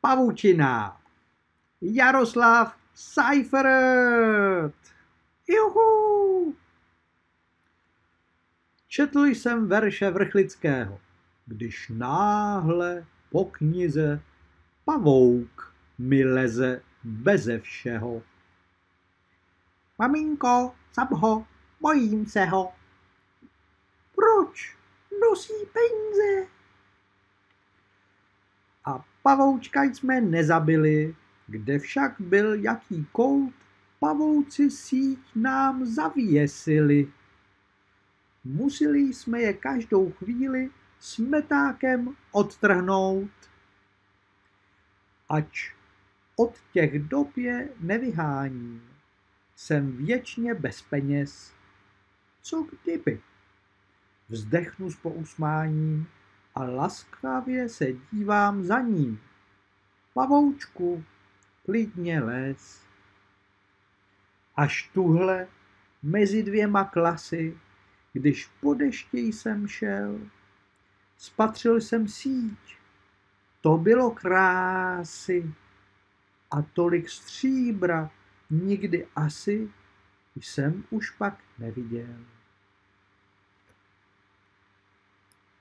Pavučina. Jaroslav Seifert. Juhu. Četl jsem verše Vrchlického, když náhle po knize pavouk mi leze beze všeho. Maminko, Sabho, bojím se ho. Proč? Nosí peníze. A pavoučka jsme nezabili, kde však byl jaký kout, pavouci síť nám zavěsili. Museli jsme je každou chvíli smetákem odtrhnout. Ač od těch dob je nevyháním, jsem věčně bez peněz. Co kdyby? Vzdechnu s pousmáním a laskavě se dívám za ním. Pavoučku, klidně les. Až tuhle, mezi dvěma klasy, když po dešti jsem šel, spatřil jsem síť. To bylo krásy a tolik stříbra nikdy asi jsem už pak neviděl.